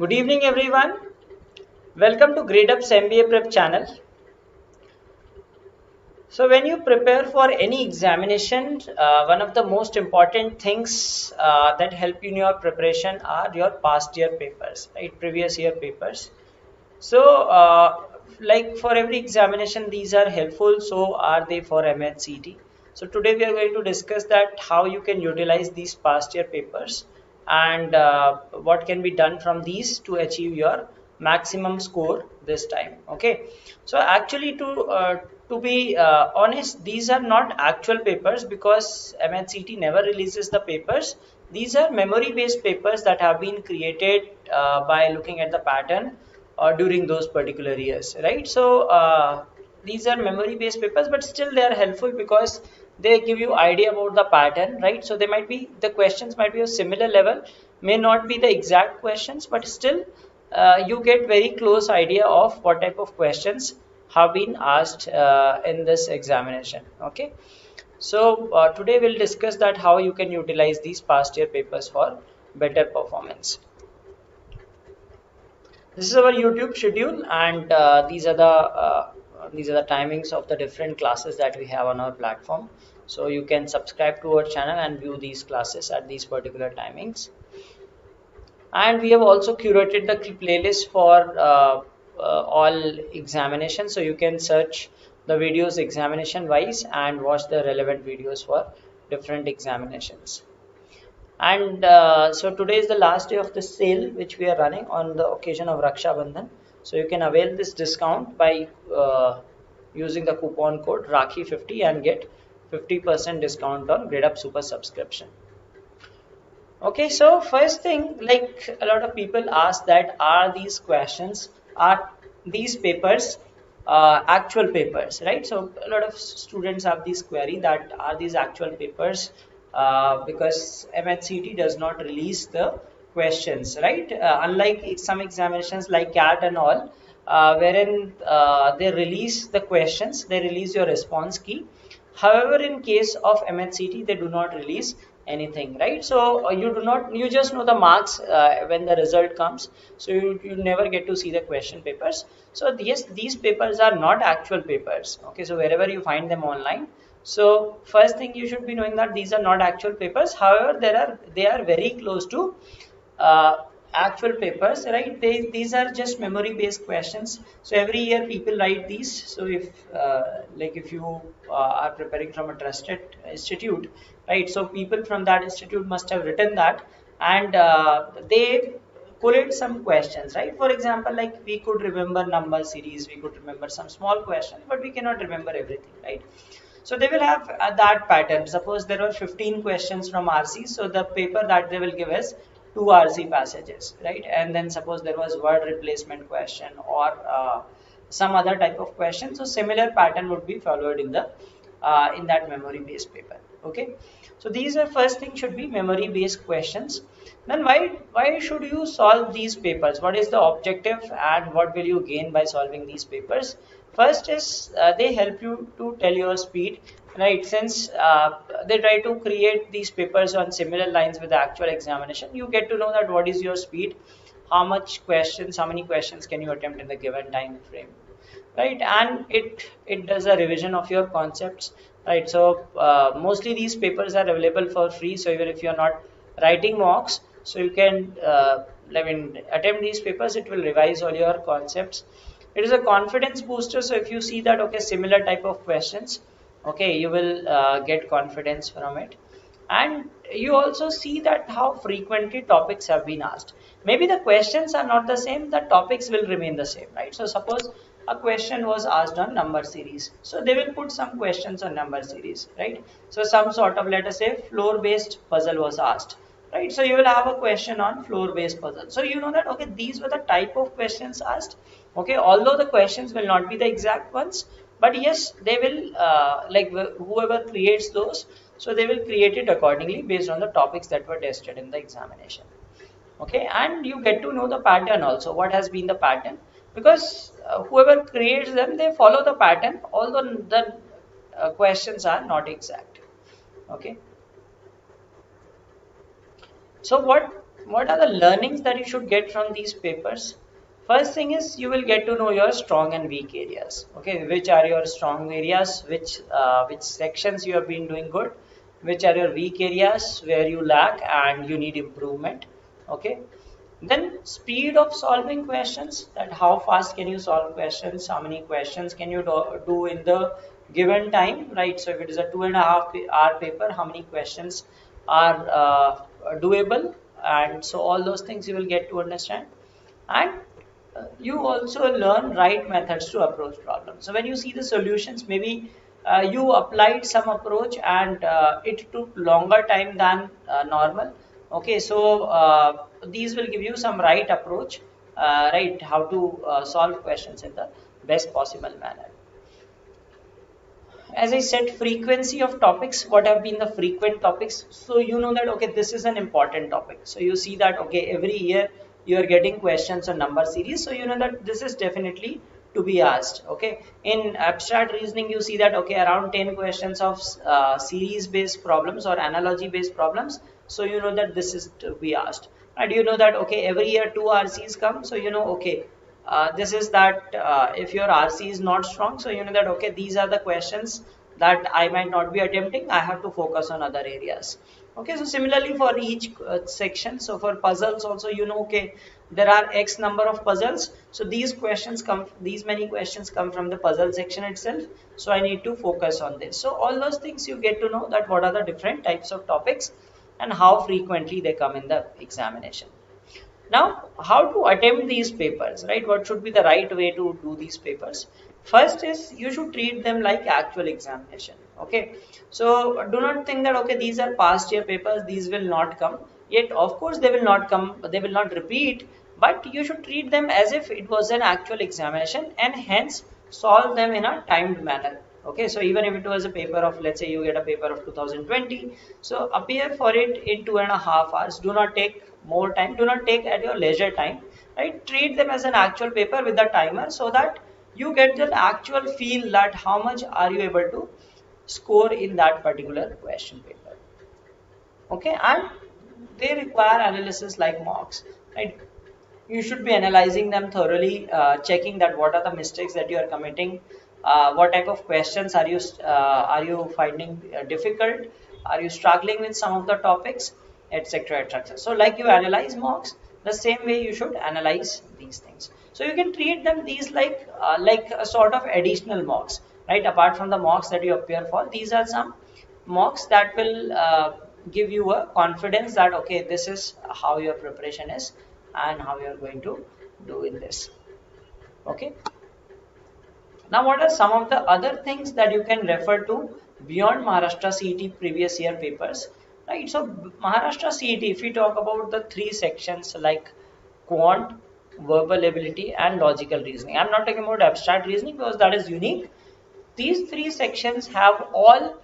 Good evening everyone. Welcome to Gradeup's MBA Prep channel. So when you prepare for any examination, one of the most important things that help you in your preparation are your past year papers, right? Previous year papers. So like for every examination, these are helpful. So are they for MAHCET? So today we are going to discuss that how you can utilize these past year papers and what can be done from these to achieve your maximum score this time. Okay. So actually to be honest, these are not actual papers because MAHCET never releases the papers. These are memory based papers that have been created by looking at the pattern during those particular years, right? So these are memory based papers, but still they are helpful because they give you idea about the pattern, right? So they might be, the questions might be of similar level, may not be the exact questions, but still you get very close idea of what type of questions have been asked in this examination. Okay, so today we'll discuss that how you can utilize these past year papers for better performance. This is our YouTube schedule, and these are the timings of the different classes that we have on our platform. So you can subscribe to our channel and view these classes at these particular timings. And we have also curated the playlist for all examinations, so you can search the videos examination wise and watch the relevant videos for different examinations. And so today is the last day of the sale which we are running on the occasion of Raksha Bandhan. So you can avail this discount by using the coupon code Rakhi50 and get 50% discount on Gradeup Super subscription. Okay, so first thing, like a lot of people ask that are these papers actual papers, right? So a lot of students have this query that are these actual papers because MAHCET does not release the questions, right? Unlike some examinations like CAT and all, wherein they release the questions, they release your response key. However, in case of MAHCET, they do not release anything, right? So you just know the marks when the result comes, so you never get to see the question papers. So yes, these papers are not actual papers. Okay, so wherever you find them online, so first thing you should be knowing that these are not actual papers. However, they are very close to uh, actual papers, right? These are just memory based questions. So every year people write these. So if like if you are preparing from a trusted institute, right, so people from that institute must have written that, and they collate some questions, right? For example, like we could remember number series, we could remember some small questions, but we cannot remember everything, right? So they will have that pattern. Suppose there were 15 questions from RC, so the paper that they will give is 2 RC passages, right? And then suppose there was word replacement question or some other type of question. So similar pattern would be followed in that memory based paper. Okay, so these are first thing should be memory based questions. Then why should you solve these papers? What is the objective and what will you gain by solving these papers? First is they help you to tell your speed, right? Since they try to create these papers on similar lines with the actual examination, you get to know that what is your speed, how many questions can you attempt in the given time frame, right? And it does a revision of your concepts, right? So mostly these papers are available for free, so even if you're not writing mocks, so you can attempt these papers. It will revise all your concepts. It is a confidence booster, so if you see that okay, similar type of questions, okay, you will get confidence from it. And you also see that how frequently topics have been asked. Maybe the questions are not the same, the topics will remain the same, right? So suppose a question was asked on number series, so they will put some questions on number series, right? So some sort of, let us say, floor based puzzle was asked, right? So you will have a question on floor based puzzle, so you know that okay, these were the type of questions asked. Okay, although the questions will not be the exact ones, but yes, they will whoever creates those, so they will create it accordingly based on the topics that were tested in the examination. Okay, and you get to know the pattern also, what has been the pattern, because whoever creates them, they follow the pattern, although the questions are not exact. Okay, so What are the learnings that you should get from these papers? First thing is you will get to know your strong and weak areas. Okay, which are your strong areas, which sections you have been doing good, which are your weak areas where you lack and you need improvement. Okay, then speed of solving questions, that how fast can you solve questions, how many questions can you do in the given time, right? So if it is a 2.5 hour paper, how many questions are doable, and so all those things you will get to understand. And you also learn right methods to approach problems. So when you see the solutions, maybe you applied some approach and it took longer time than normal. Okay, so these will give you some right approach, right, how to solve questions in the best possible manner. As I said, frequency of topics, what have been the frequent topics? So you know that, okay, this is an important topic. So you see that, okay, every year you are getting questions on number series. So you know that this is definitely to be asked. Okay, in abstract reasoning, you see that, okay, around 10 questions of series based problems or analogy based problems. So you know that this is to be asked. And you know that, okay, every year two RCs come. So you know, okay, this is that if your RC is not strong, so you know that, okay, these are the questions that I might not be attempting, I have to focus on other areas. Okay, so similarly for each section, so for puzzles also, you know, okay, there are X number of puzzles, so these many questions come from the puzzle section itself, so I need to focus on this. So all those things you get to know that what are the different types of topics and how frequently they come in the examination. Now, how to attempt these papers, right? What should be the right way to do these papers? First is you should treat them like actual examination. Okay, so do not think that, okay, these are past year papers, these will not come. Yet, of course, they will not come, they will not repeat, but you should treat them as if it was an actual examination and hence solve them in a timed manner. Okay, so even if it was a paper of, let's say you get a paper of 2020, so appear for it in 2.5 hours. Do not take more time, do not take at your leisure time, right? Treat them as an actual paper with a timer so that you get the actual feel that how much are you able to score in that particular question paper. Okay, and they require analysis like mocks, right? You should be analyzing them thoroughly, checking that what are the mistakes that you are committing, what type of questions are you finding difficult, are you struggling with some of the topics, etc., etc. So like you analyze mocks, the same way you should analyze these things. So you can treat them these like a sort of additional mocks, right? Apart from the mocks that you appear for, these are some mocks that will give you a confidence that, okay, this is how your preparation is and how you're going to do in this. Okay, now what are some of the other things that you can refer to beyond Maharashtra CET previous year papers, right? So Maharashtra CET, if we talk about the three sections like quant, verbal ability and logical reasoning, I'm not talking about abstract reasoning because that is unique. These three sections have all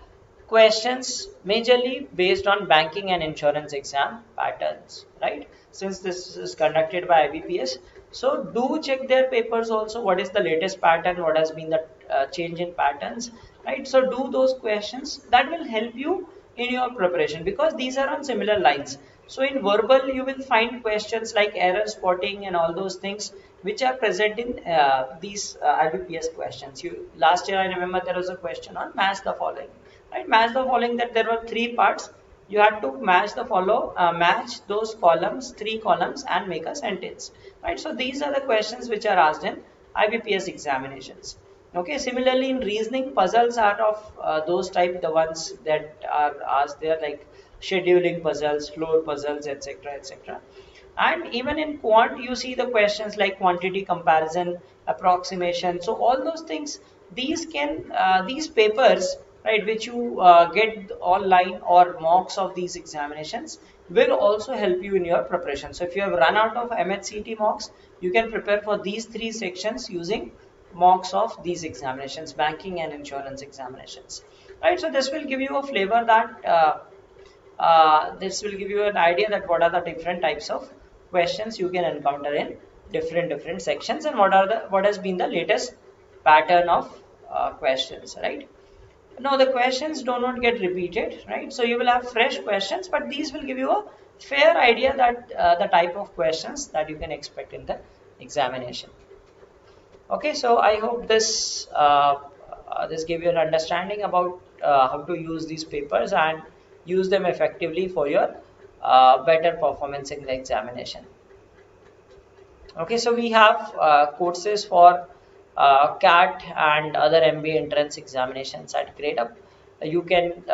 questions majorly based on banking and insurance exam patterns, right? Since this is conducted by IBPS, so do check their papers also. What is the latest pattern? What has been the change in patterns, right? So do those questions, that will help you in your preparation because these are on similar lines. So in verbal, you will find questions like error spotting and all those things which are present in these IBPS questions. Last year I remember there was a question on match the following, right? Match the following, that there were three parts. You had to match those columns, three columns, and make a sentence, right? So these are the questions which are asked in IBPS examinations. Okay, similarly in reasoning, puzzles are of those type, the ones that are asked there, like scheduling puzzles, floor puzzles, etc., etc. And even in quant, you see the questions like quantity comparison, approximation. So all those things, these papers, right, which you get online or mocks of these examinations, will also help you in your preparation. So if you have run out of MHCT mocks, you can prepare for these three sections using mocks of these examinations, banking and insurance examinations, right? So this will give you a flavor that this will give you an idea that what are the different types of questions you can encounter in different sections and what has been the latest pattern of questions, right? No, the questions do not get repeated, right? So you will have fresh questions, but these will give you a fair idea that the type of questions that you can expect in the examination. Okay, so I hope this give you an understanding about how to use these papers and use them effectively for your better performance in the examination. Okay, so we have courses for CAT and other MBA entrance examinations at Gradeup. You can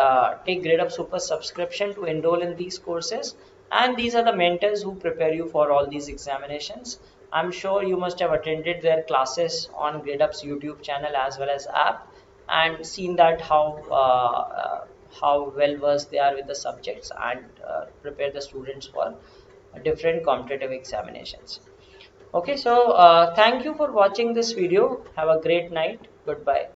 take Gradeup Super subscription to enroll in these courses, and these are the mentors who prepare you for all these examinations. I'm sure you must have attended their classes on Gradeup's YouTube channel as well as app, and seen that how well versed they are with the subjects and prepare the students for different competitive examinations. Okay, so thank you for watching this video. Have a great night. Goodbye.